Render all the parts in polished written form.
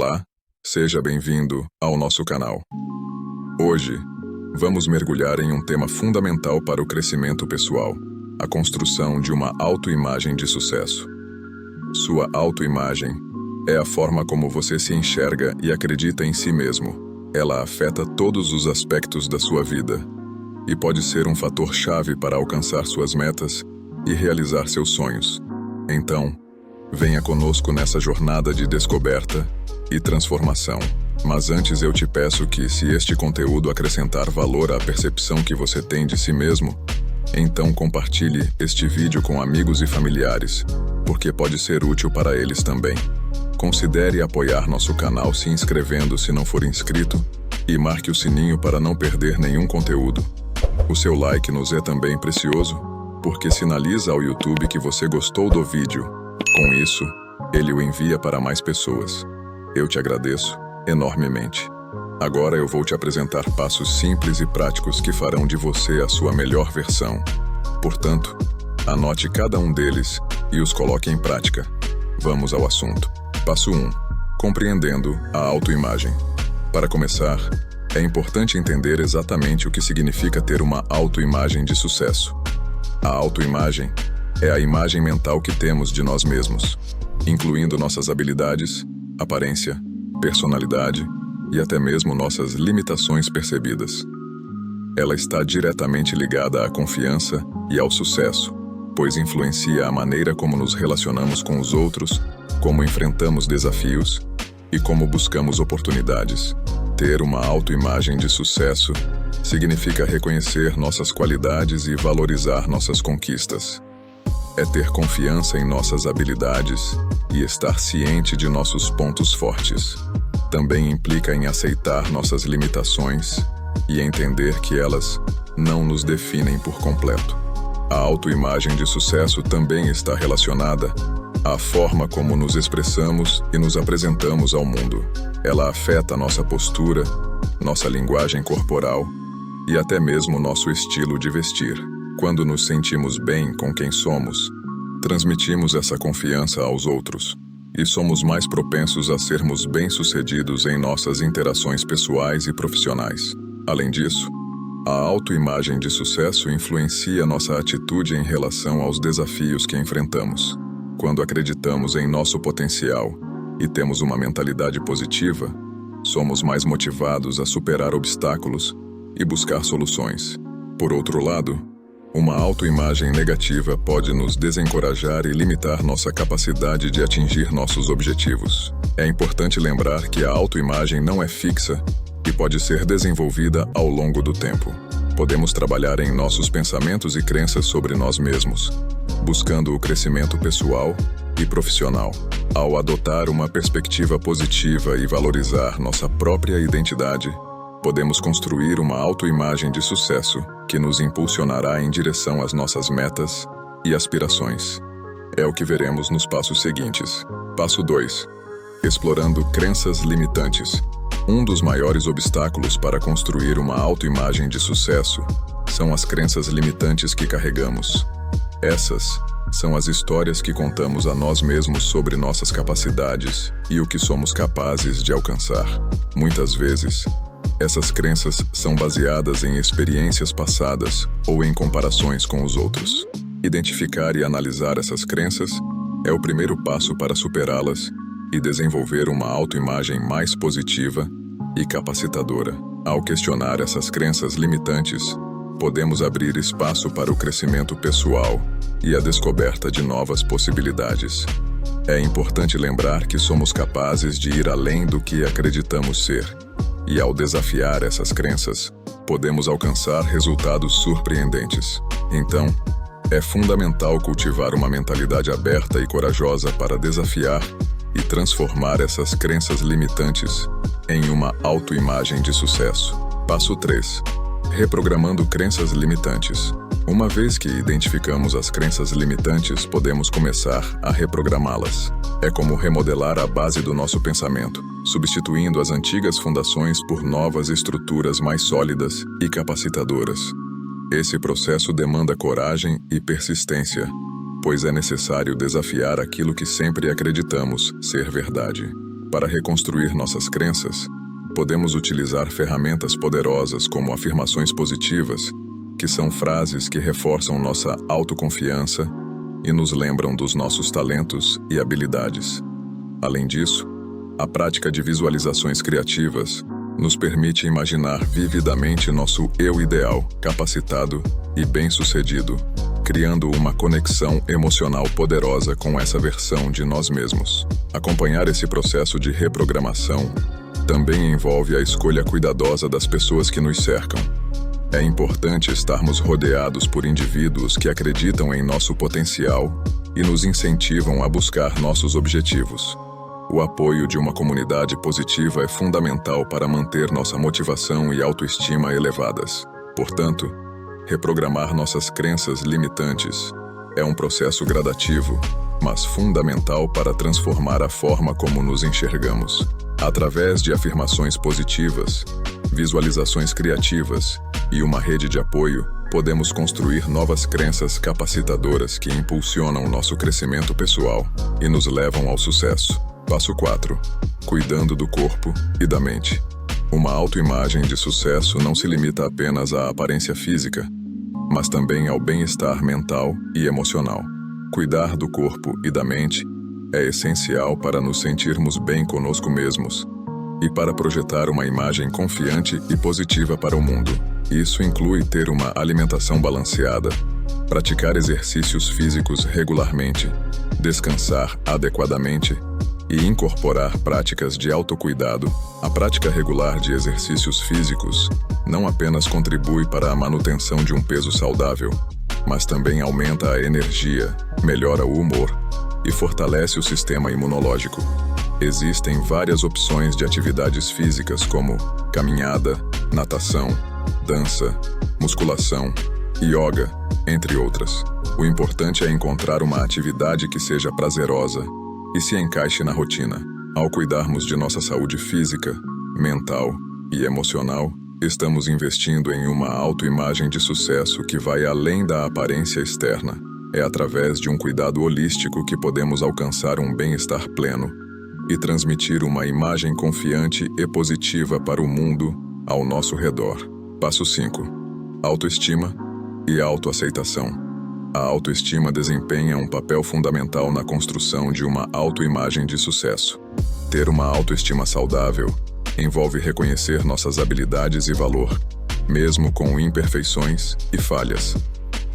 Olá, seja bem-vindo ao nosso canal. Hoje, vamos mergulhar em um tema fundamental para o crescimento pessoal: a construção de uma autoimagem de sucesso. Sua autoimagem é a forma como você se enxerga e acredita em si mesmo. Ela afeta todos os aspectos da sua vida e pode ser um fator-chave para alcançar suas metas e realizar seus sonhos. Então, venha conosco nessa jornada de descoberta e transformação. Mas antes eu te peço que, se este conteúdo acrescentar valor à percepção que você tem de si mesmo, então compartilhe este vídeo com amigos e familiares, porque pode ser útil para eles também. Considere apoiar nosso canal se inscrevendo se não for inscrito e marque o sininho para não perder nenhum conteúdo. O seu like nos é também precioso, porque sinaliza ao YouTube que você gostou do vídeo. Com isso, ele o envia para mais pessoas. Eu te agradeço enormemente. Agora eu vou te apresentar passos simples e práticos que farão de você a sua melhor versão. Portanto, anote cada um deles e os coloque em prática. Vamos ao assunto. Passo 1. Compreendendo a autoimagem. Para começar, é importante entender exatamente o que significa ter uma autoimagem de sucesso. A autoimagem é a imagem mental que temos de nós mesmos, incluindo nossas habilidades, aparência, personalidade e até mesmo nossas limitações percebidas. Ela está diretamente ligada à confiança e ao sucesso, pois influencia a maneira como nos relacionamos com os outros, como enfrentamos desafios e como buscamos oportunidades. Ter uma autoimagem de sucesso significa reconhecer nossas qualidades e valorizar nossas conquistas. É ter confiança em nossas habilidades e estar ciente de nossos pontos fortes. Também implica em aceitar nossas limitações e entender que elas não nos definem por completo. A autoimagem de sucesso também está relacionada à forma como nos expressamos e nos apresentamos ao mundo. Ela afeta nossa postura, nossa linguagem corporal e até mesmo nosso estilo de vestir. Quando nos sentimos bem com quem somos, transmitimos essa confiança aos outros e somos mais propensos a sermos bem-sucedidos em nossas interações pessoais e profissionais. Além disso, a autoimagem de sucesso influencia nossa atitude em relação aos desafios que enfrentamos. Quando acreditamos em nosso potencial e temos uma mentalidade positiva, somos mais motivados a superar obstáculos e buscar soluções. Por outro lado, uma autoimagem negativa pode nos desencorajar e limitar nossa capacidade de atingir nossos objetivos. É importante lembrar que a autoimagem não é fixa e pode ser desenvolvida ao longo do tempo. Podemos trabalhar em nossos pensamentos e crenças sobre nós mesmos, buscando o crescimento pessoal e profissional. Ao adotar uma perspectiva positiva e valorizar nossa própria identidade, podemos construir uma autoimagem de sucesso que nos impulsionará em direção às nossas metas e aspirações. É o que veremos nos passos seguintes. Passo 2. Explorando crenças limitantes. Um dos maiores obstáculos para construir uma autoimagem de sucesso são as crenças limitantes que carregamos. Essas são as histórias que contamos a nós mesmos sobre nossas capacidades e o que somos capazes de alcançar. Muitas vezes, essas crenças são baseadas em experiências passadas ou em comparações com os outros. Identificar e analisar essas crenças é o primeiro passo para superá-las e desenvolver uma autoimagem mais positiva e capacitadora. Ao questionar essas crenças limitantes, podemos abrir espaço para o crescimento pessoal e a descoberta de novas possibilidades. É importante lembrar que somos capazes de ir além do que acreditamos ser. E ao desafiar essas crenças, podemos alcançar resultados surpreendentes. Então, é fundamental cultivar uma mentalidade aberta e corajosa para desafiar e transformar essas crenças limitantes em uma autoimagem de sucesso. Passo 3. Reprogramando crenças limitantes. Uma vez que identificamos as crenças limitantes, podemos começar a reprogramá-las. É como remodelar a base do nosso pensamento, substituindo as antigas fundações por novas estruturas mais sólidas e capacitadoras. Esse processo demanda coragem e persistência, pois é necessário desafiar aquilo que sempre acreditamos ser verdade. Para reconstruir nossas crenças, podemos utilizar ferramentas poderosas como afirmações positivas, que são frases que reforçam nossa autoconfiança e nos lembram dos nossos talentos e habilidades. Além disso, a prática de visualizações criativas nos permite imaginar vividamente nosso eu ideal, capacitado e bem-sucedido, criando uma conexão emocional poderosa com essa versão de nós mesmos. Acompanhar esse processo de reprogramação também envolve a escolha cuidadosa das pessoas que nos cercam. É importante estarmos rodeados por indivíduos que acreditam em nosso potencial e nos incentivam a buscar nossos objetivos. O apoio de uma comunidade positiva é fundamental para manter nossa motivação e autoestima elevadas. Portanto, reprogramar nossas crenças limitantes é um processo gradativo, mas fundamental para transformar a forma como nos enxergamos. Através de afirmações positivas, visualizações criativas e uma rede de apoio, podemos construir novas crenças capacitadoras que impulsionam nosso crescimento pessoal e nos levam ao sucesso. Passo 4. Cuidando do corpo e da mente. Uma autoimagem de sucesso não se limita apenas à aparência física, mas também ao bem-estar mental e emocional. Cuidar do corpo e da mente é essencial para nos sentirmos bem conosco mesmos e para projetar uma imagem confiante e positiva para o mundo. Isso inclui ter uma alimentação balanceada, praticar exercícios físicos regularmente, descansar adequadamente e incorporar práticas de autocuidado. A prática regular de exercícios físicos não apenas contribui para a manutenção de um peso saudável, mas também aumenta a energia, melhora o humor e fortalece o sistema imunológico. Existem várias opções de atividades físicas como caminhada, natação, dança, musculação, yoga, entre outras. O importante é encontrar uma atividade que seja prazerosa e se encaixe na rotina. Ao cuidarmos de nossa saúde física, mental e emocional, estamos investindo em uma autoimagem de sucesso que vai além da aparência externa. É através de um cuidado holístico que podemos alcançar um bem-estar pleno e transmitir uma imagem confiante e positiva para o mundo ao nosso redor. Passo 5. Autoestima e autoaceitação. A autoestima desempenha um papel fundamental na construção de uma autoimagem de sucesso. Ter uma autoestima saudável envolve reconhecer nossas habilidades e valor, mesmo com imperfeições e falhas.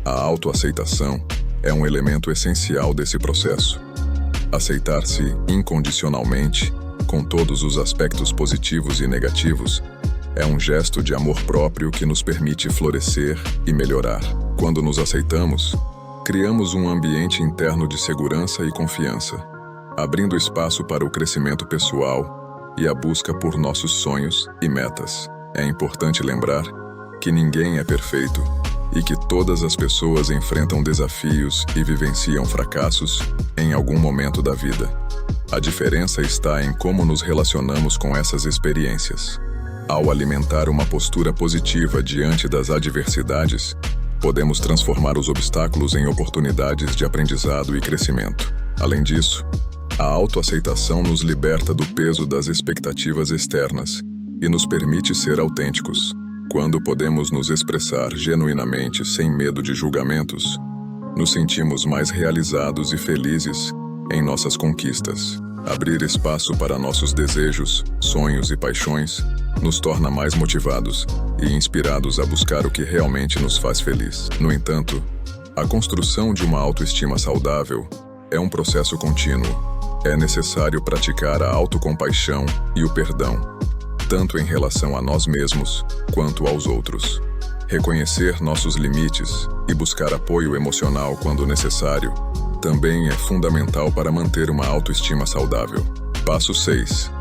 A autoaceitação é um elemento essencial desse processo. Aceitar-se incondicionalmente, com todos os aspectos positivos e negativos, é um gesto de amor próprio que nos permite florescer e melhorar. Quando nos aceitamos, criamos um ambiente interno de segurança e confiança, abrindo espaço para o crescimento pessoal e a busca por nossos sonhos e metas. É importante lembrar que ninguém é perfeito e que todas as pessoas enfrentam desafios e vivenciam fracassos em algum momento da vida. A diferença está em como nos relacionamos com essas experiências. Ao alimentar uma postura positiva diante das adversidades, podemos transformar os obstáculos em oportunidades de aprendizado e crescimento. Além disso, a autoaceitação nos liberta do peso das expectativas externas e nos permite ser autênticos. Quando podemos nos expressar genuinamente sem medo de julgamentos, nos sentimos mais realizados e felizes em nossas conquistas. Abrir espaço para nossos desejos, sonhos e paixões nos torna mais motivados e inspirados a buscar o que realmente nos faz feliz. No entanto, a construção de uma autoestima saudável é um processo contínuo. É necessário praticar a autocompaixão e o perdão, tanto em relação a nós mesmos quanto aos outros. Reconhecer nossos limites e buscar apoio emocional quando necessário também é fundamental para manter uma autoestima saudável. Passo 6.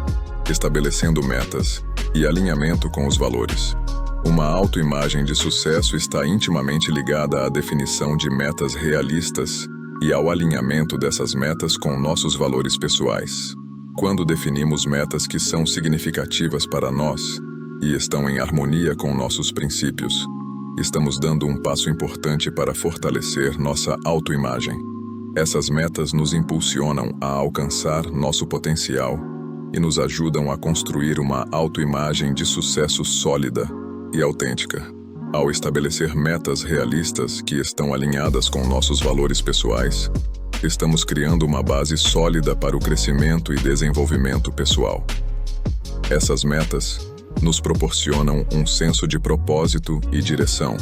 Estabelecendo metas e alinhamento com os valores. Uma autoimagem de sucesso está intimamente ligada à definição de metas realistas e ao alinhamento dessas metas com nossos valores pessoais. Quando definimos metas que são significativas para nós e estão em harmonia com nossos princípios, estamos dando um passo importante para fortalecer nossa autoimagem. Essas metas nos impulsionam a alcançar nosso potencial e nos ajudam a construir uma autoimagem de sucesso sólida e autêntica. Ao estabelecer metas realistas que estão alinhadas com nossos valores pessoais, estamos criando uma base sólida para o crescimento e desenvolvimento pessoal. Essas metas nos proporcionam um senso de propósito e direção,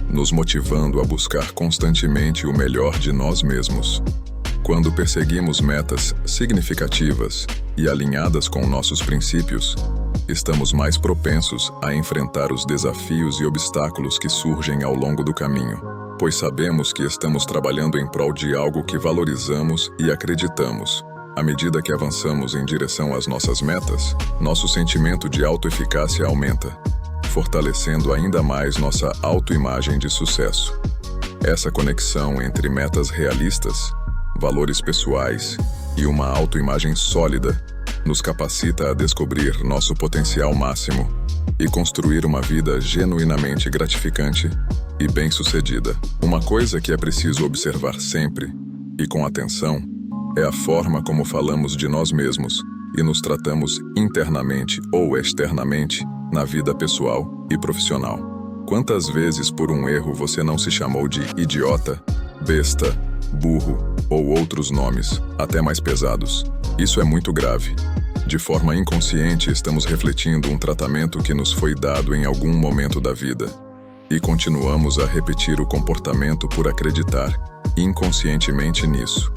nos motivando a buscar constantemente o melhor de nós mesmos. Quando perseguimos metas significativas e alinhadas com nossos princípios, estamos mais propensos a enfrentar os desafios e obstáculos que surgem ao longo do caminho, pois sabemos que estamos trabalhando em prol de algo que valorizamos e acreditamos. À medida que avançamos em direção às nossas metas, nosso sentimento de autoeficácia aumenta, fortalecendo ainda mais nossa autoimagem de sucesso. Essa conexão entre metas realistas, valores pessoais e uma autoimagem sólida nos capacita a descobrir nosso potencial máximo e construir uma vida genuinamente gratificante e bem-sucedida. Uma coisa que é preciso observar sempre, e com atenção, é a forma como falamos de nós mesmos e nos tratamos internamente ou externamente na vida pessoal e profissional. Quantas vezes por um erro você não se chamou de idiota, besta, burro ou outros nomes, até mais pesados? Isso é muito grave. De forma inconsciente, estamos refletindo um tratamento que nos foi dado em algum momento da vida e continuamos a repetir o comportamento por acreditar inconscientemente nisso.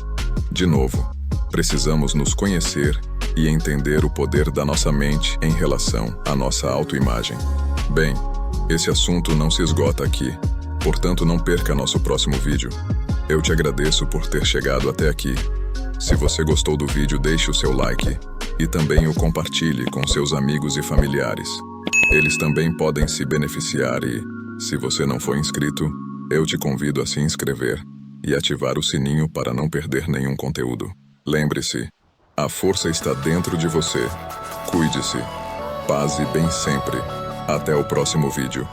De novo, precisamos nos conhecer e entender o poder da nossa mente em relação à nossa autoimagem. Bem, esse assunto não se esgota aqui, portanto não perca nosso próximo vídeo. Eu te agradeço por ter chegado até aqui. Se você gostou do vídeo, deixe o seu like e também o compartilhe com seus amigos e familiares. Eles também podem se beneficiar e, se você não for inscrito, eu te convido a se inscrever e ativar o sininho para não perder nenhum conteúdo. Lembre-se, a força está dentro de você. Cuide-se. Paz e bem sempre. Até o próximo vídeo.